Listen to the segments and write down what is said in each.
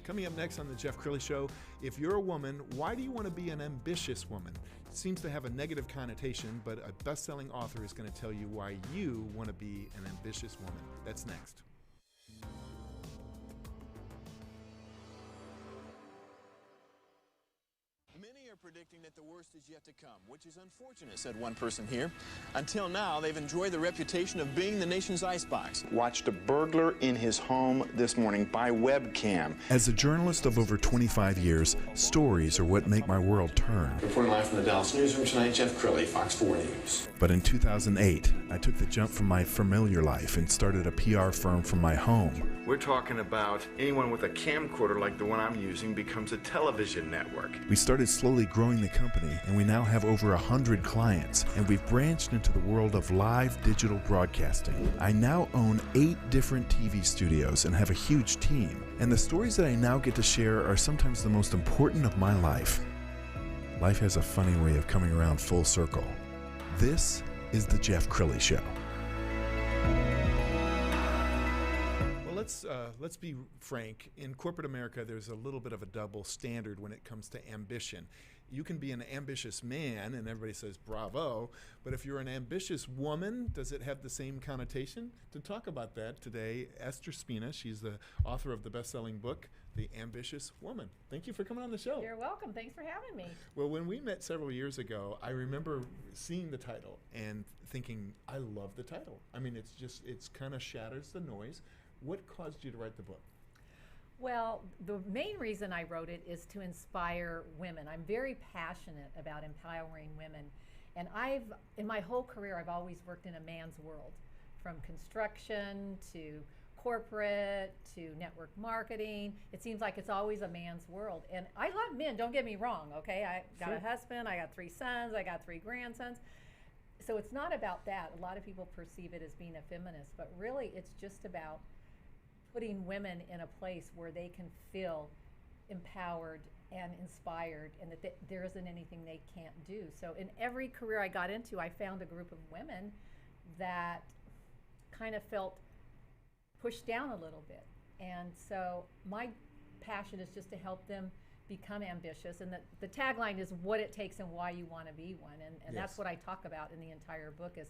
Coming up next on the Jeff Crilley Show, if you're a woman, why do you want to be an ambitious woman? It seems to have a negative connotation, but a best-selling author is going to tell you why you want to be an ambitious woman. That's next. Predicting that the worst is yet to come, which is unfortunate, said one person here. Until now, they've enjoyed the reputation of being the nation's icebox. Watched a burglar in his home this morning by webcam. As a journalist of over 25 years, stories are what make my world turn. Reporting live from the Dallas newsroom tonight, Jeff Crilley, Fox 4 News. But in 2008, I took the jump from my familiar life and started a PR firm from my home. We're talking about anyone with a camcorder like the one I'm using becomes a television network. We started slowly growing the company, and we now have over 100 clients, and we've branched into the world of live digital broadcasting. I now own 8 different TV studios and have a huge team, and the stories that I now get to share are sometimes the most important of my life. Life has a funny way of coming around full circle. This is the Jeff Crilley Show. Let's be frank. In corporate America, there's a little bit of a double standard when it comes to ambition. You can be an ambitious man, and everybody says bravo, but if you're an ambitious woman, does it have the same connotation? To talk about that today, Esther Spina, she's the author of the best-selling book, The Ambitious Woman. Thank you for coming on the show. You're welcome. Thanks for having me. Well, when we met several years ago, I remember seeing the title and thinking, I love the title. I mean, it's kind of shatters the noise. What caused you to write the book? Well, the main reason I wrote it is to inspire women. I'm very passionate about empowering women. And in my whole career, I've always worked in a man's world, from construction to corporate to network marketing. It seems like it's always a man's world. And I love men, don't get me wrong, okay? I got a husband, I got 3 sons, I got 3 grandsons. So it's not about that. A lot of people perceive it as being a feminist, but really it's just about putting women in a place where they can feel empowered and inspired, and that there isn't anything they can't do. So in every career I got into, I found a group of women that kind of felt pushed down a little bit. And so my passion is just to help them become ambitious. And the tagline is what it takes and why you want to be one. And Yes. That's what I talk about in the entire book, is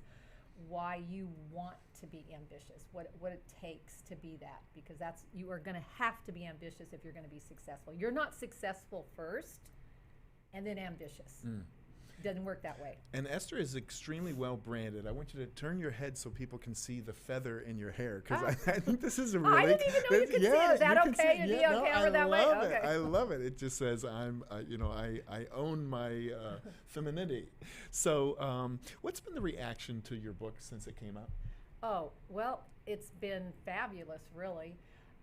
why you want to be ambitious, what it takes to be that, because you are going to have to be ambitious if you're going to be successful. You're not successful first and then ambitious. It doesn't work that way. And Esther is extremely well branded. I want you to turn your head so people can see the feather in your hair, because I think this is a really. I didn't even know you could see it. Is that okay to be on camera that way? Okay. I love it. It just says I own my femininity. So, what's been the reaction to your book since it came out? Oh, well, it's been fabulous, really.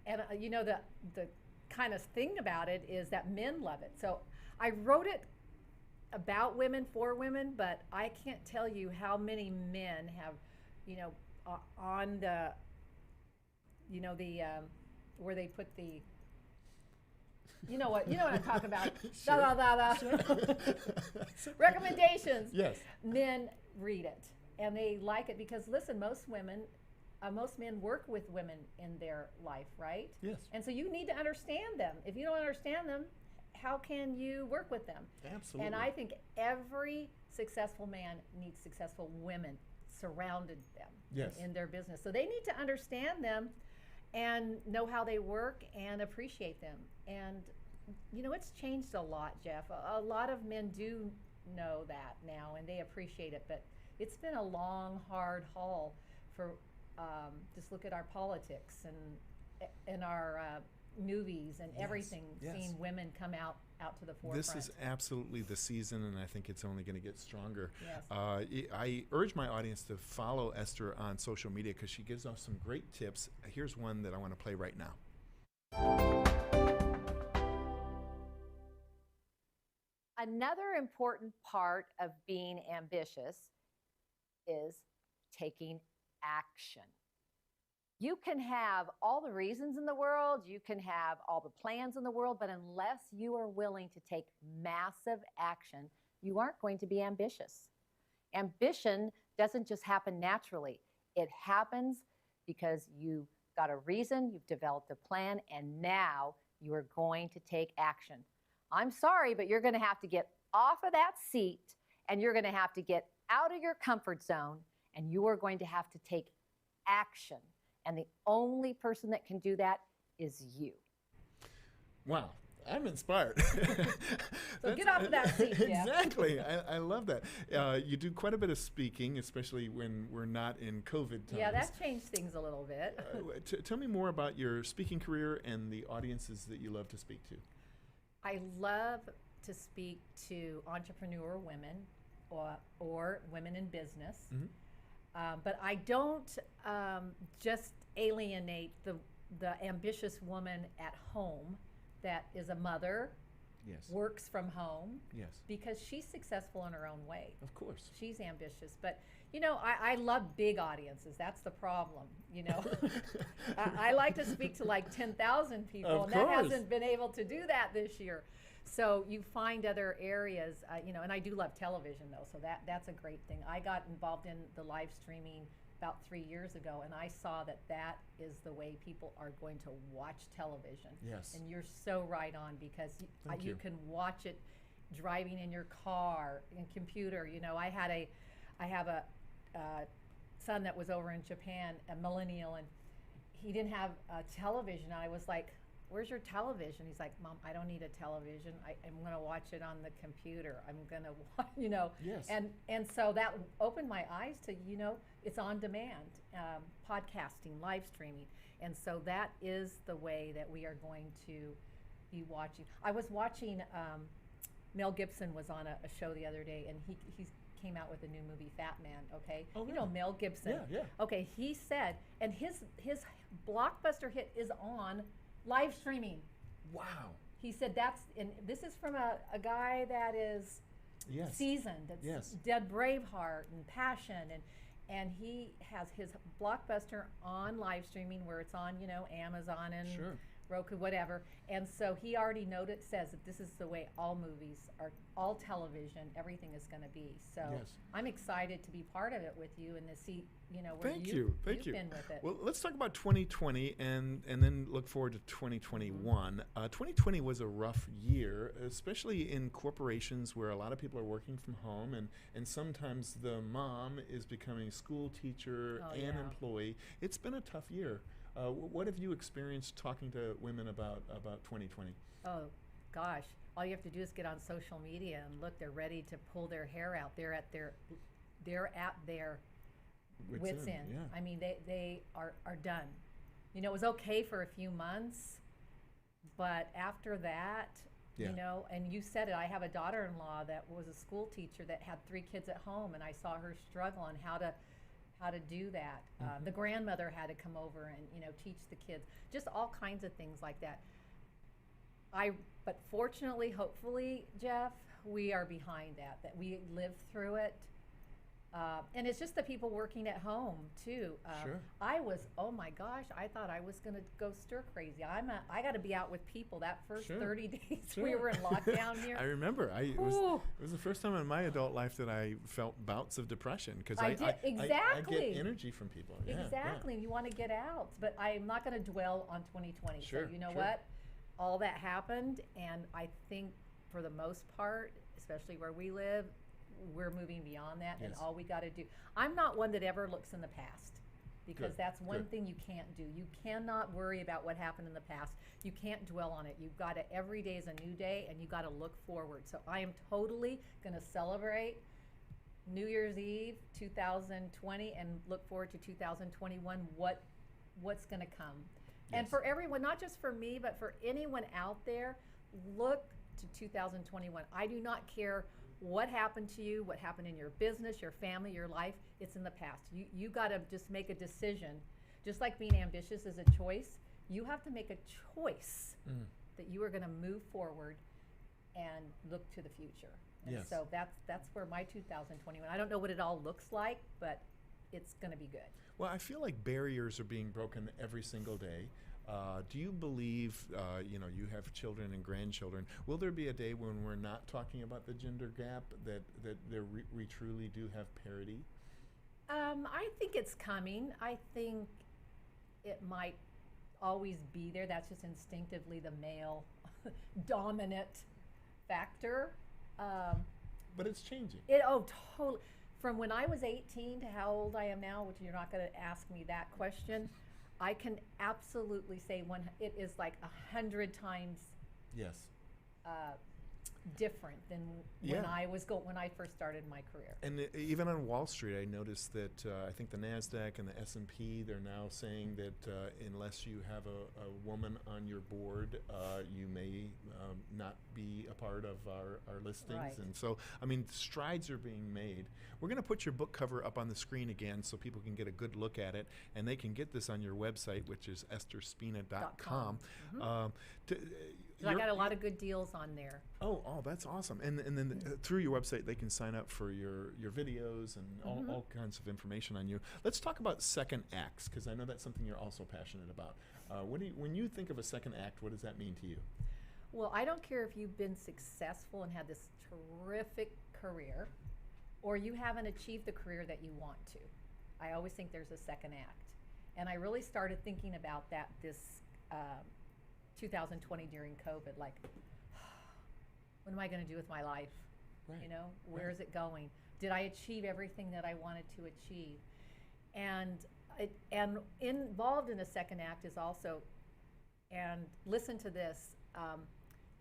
And the kind of thing about it is that men love it. So I wrote it about women, for women, but I can't tell you how many men have, on the, where they put the, you know what I'm talking about. Recommendations. Yes. Men read it and they like it because, listen, most men work with women in their life, right? Yes. And so you need to understand them. If you don't understand them, how can you work with them? Absolutely. And I think every successful man needs successful women surrounded them Yes. in their business. So they need to understand them and know how they work and appreciate them. And it's changed a lot, Jeff. A lot of men do know that now and they appreciate it, but it's been a long, hard haul for just look at our politics and our movies and everything, seeing women come out to the forefront. This is absolutely the season, and I think it's only going to get stronger. Yes. I urge my audience to follow Esther on social media because she gives us some great tips. Here's one that I want to play right now. Another important part of being ambitious is taking action. You can have all the reasons in the world, you can have all the plans in the world, but unless you are willing to take massive action, you aren't going to be ambitious. Ambition doesn't just happen naturally. It happens because you got a reason, you've developed a plan, and now You are going to take action. I'm sorry, but you're going to have to get off of that seat, and you're going to have to get out of your comfort zone, and you are going to have to take action. And the only person that can do that is you. Wow. I'm inspired. So get off of that seat, Jeff. Exactly. I love that. You do quite a bit of speaking, especially when we're not in COVID times. Yeah, that changed things a little bit. Tell me more about your speaking career and the audiences that you love to speak to. I love to speak to entrepreneur women or women in business. Mm-hmm. But I don't just alienate the ambitious woman at home that is a mother, Yes. works from home, Yes. because she's successful in her own way. Of course. She's ambitious. But, you know, I love big audiences. That's the problem, you know. I like to speak to like 10,000 people, Of and that course. hasn't been able to do that this year. So you find other areas, you know, and I do love television, though, so that's a great thing. I got involved in the live streaming about 3 years ago, and I saw that is the way people are going to watch television. Yes. And you're so right on, because Thank you you. can watch it driving in your car, in computer. You know, I have a son that was over in Japan, a millennial, and he didn't have a television. I was like, "Where's your television?" He's like, "Mom, I don't need a television. I'm going to watch it on the computer. I'm going to, you know." Yes. And so that opened my eyes to, you know, it's on demand, podcasting, live streaming. And so that is the way that we are going to be watching. I was watching, Mel Gibson was on a show the other day, and he came out with a new movie, Fat Man, okay? Oh, you know really? Mel Gibson. Yeah, yeah. Okay, he said, and his blockbuster hit is on live streaming. Wow. He said and this is from a guy that is Yes. seasoned, that's Yes. did Braveheart and Passion, and he has his blockbuster on live streaming, where it's on, you know, Amazon and Sure. Roku, whatever. And so he already says that this is the way all movies are, all television, everything is going to be. So Yes. I'm excited to be part of it with you and to see, you know, where Thank you've you. been with it. Well, let's talk about 2020 and then look forward to 2021. 2020 was a rough year, especially in corporations where a lot of people are working from home, and sometimes the mom is becoming school teacher Oh, and yeah. employee. It's been a tough year. What have you experienced talking to women about 2020? Oh, gosh. All you have to do is get on social media and look, they're ready to pull their hair out. They're at their wits end. Yeah. I mean, they are done. You know, it was okay for a few months, but after that, Yeah. you know, and you said it, I have a daughter-in-law that was a school teacher that had 3 kids at home, and I saw her struggle on how to do that. The grandmother had to come over and, you know, teach the kids, just all kinds of things like that. But fortunately, hopefully, Jeff, we are behind that we lived through it. And it's just the people working at home too. Sure. I was, oh my gosh, I thought I was going to go stir crazy. I got to be out with people that first Sure. 30 days Sure. we were in lockdown here. I remember. It Ooh. was the first time in my adult life that I felt bouts of depression, because I I did, exactly. get energy from people. Yeah, yeah. Exactly. You want to get out. But I'm not going to dwell on 2020. Sure, So you know sure. what? All that happened, and I think for the most part, especially where we live, we're moving beyond that, and Yes. all we got to do. I'm not one that ever looks in the past, because Good, that's one good. thing you can't do. You cannot worry about what happened in the past. You can't dwell on it. You've got to, every day is a new day, and you got to look forward. So I am totally going to celebrate New Year's Eve 2020 and look forward to 2021, what's going to come. And Yes. for everyone, not just for me, but for anyone out there, look to 2021. I do not care what happened to you, what happened in your business, your family, your life. It's in the past. You got to just make a decision. Just like being ambitious is a choice, you have to make a choice that you are going to move forward and look to the future. And Yes. so that's where my 2021, I don't know what it all looks like, but it's going to be good. Well, I feel like barriers are being broken every single day. Do you believe, you have children and grandchildren, will there be a day when we're not talking about the gender gap, that we truly do have parity? I think it's coming. I think it might always be there. That's just instinctively the male dominant factor. But it's changing. Totally. From when I was 18 to how old I am now, which you're not going to ask me that question, I can absolutely say it is like 100 times Yes. different than when I first started my career. And even on Wall Street, I noticed that I think the NASDAQ and the S&P, they're now saying that unless you have a woman on your board, you may not be a part of our listings. Right. And so, I mean, strides are being made. We're going to put your book cover up on the screen again so people can get a good look at it, and they can get this on your website, which is estherspina.com. I got a lot of good deals on there. Oh, that's awesome. And then through your website, they can sign up for your videos and all kinds of information on you. Let's talk about second acts, because I know that's something you're also passionate about. When you think of a second act, what does that mean to you? Well, I don't care if you've been successful and had this terrific career, or you haven't achieved the career that you want to. I always think there's a second act. And I really started thinking about that this 2020 during COVID, like, what am I going to do with my life? Right. You know, where is it going? Did I achieve everything that I wanted to achieve? And involved in a second act is also, and listen to this,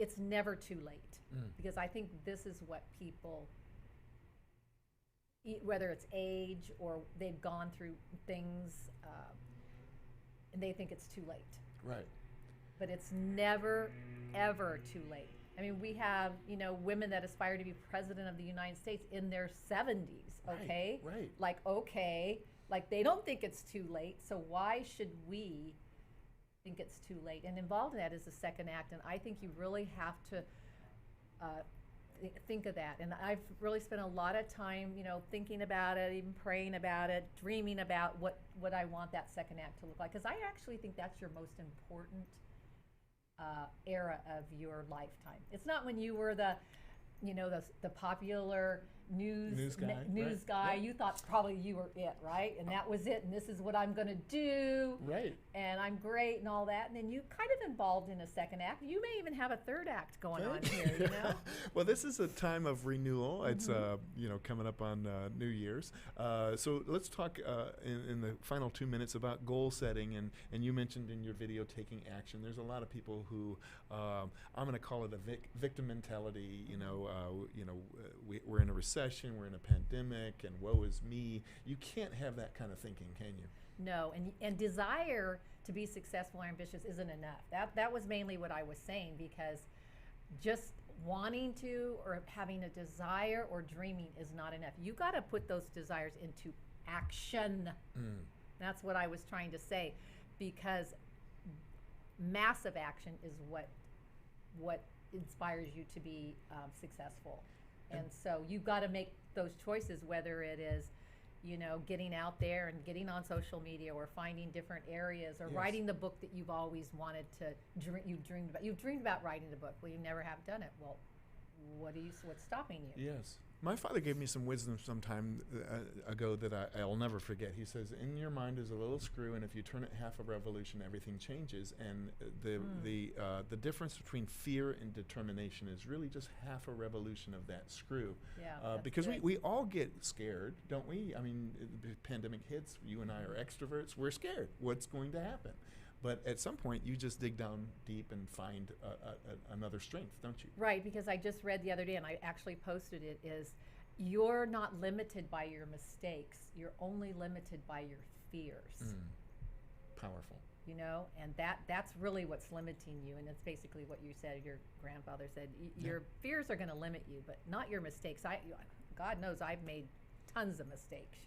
it's never too late, because I think this is what people, whether it's age or they've gone through things, and they think it's too late. Right. But it's never, ever too late. I mean, we have, women that aspire to be president of the United States in their 70s, okay? Right. Like they don't think it's too late, so why should we think it's too late? And involved in that is the second act, and I think you really have to think of that. And I've really spent a lot of time, thinking about it, even praying about it, dreaming about what I want that second act to look like, because I actually think that's your most important era of your lifetime. It's not when you were the popular news guy. Yeah. You thought probably you were it, right? And that was it, and this is what I'm going to do. Right. And I'm great and all that. And then you kind of involved in a second act. You may even have a third act going on here, Well, this is a time of renewal. It's coming up on New Year's. So let's talk in the final 2 minutes about goal setting. And you mentioned in your video taking action. There's a lot of people who I'm going to call it a victim mentality. We're in a recession, we're in a pandemic, and woe is me. You can't have that kind of thinking, can you? No, and desire to be successful or ambitious isn't enough. That was mainly what I was saying, because just wanting to or having a desire or dreaming is not enough. You got to put those desires into action. That's what I was trying to say, because massive action is what inspires you to be successful. And so you've got to make those choices, whether it is, getting out there and getting on social media, or finding different areas, or writing the book that you've always wanted to you've dreamed about. You've dreamed about writing the book. Well, you never have done it. Well, what's stopping you? Yes. My father gave me some wisdom some time ago that I'll never forget. He says, in your mind is a little screw, and if you turn it half a revolution, everything changes. And the difference between fear and determination is really just half a revolution of that screw. Yeah, because we all get scared, don't we? I mean, the pandemic hits, you and I are extroverts, we're scared. What's going to happen? But at some point, you just dig down deep and find another strength, don't you? Right, because I just read the other day, and I actually posted it, is you're not limited by your mistakes. You're only limited by your fears. Powerful. And that's really what's limiting you. And it's basically what you said, your grandfather said. Your fears are going to limit you, but not your mistakes. God knows I've made tons of mistakes,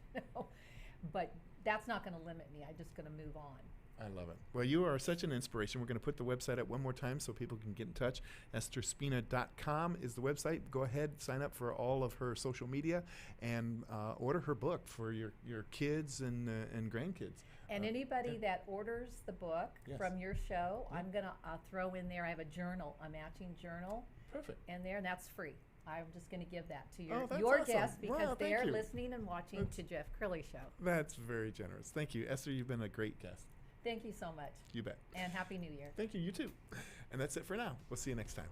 but that's not going to limit me. I'm just going to move on. I love it. Well, you are such an inspiration. We're going to put the website up one more time so people can get in touch. EstherSpina.com is the website. Go ahead, sign up for all of her social media, and order her book for your kids and grandkids. And anybody that orders the book from your show, I'm going to throw in there, I have a journal, a matching journal. Perfect. In there, and that's free. I'm just going to give that to your awesome. guests, because Wow, they're you. listening and watching to Jeff Crilley Show. That's very generous. Thank you. Esther, you've been a great guest. Thank you so much. You bet. And Happy New Year. Thank you. You too. And that's it for now. We'll see you next time.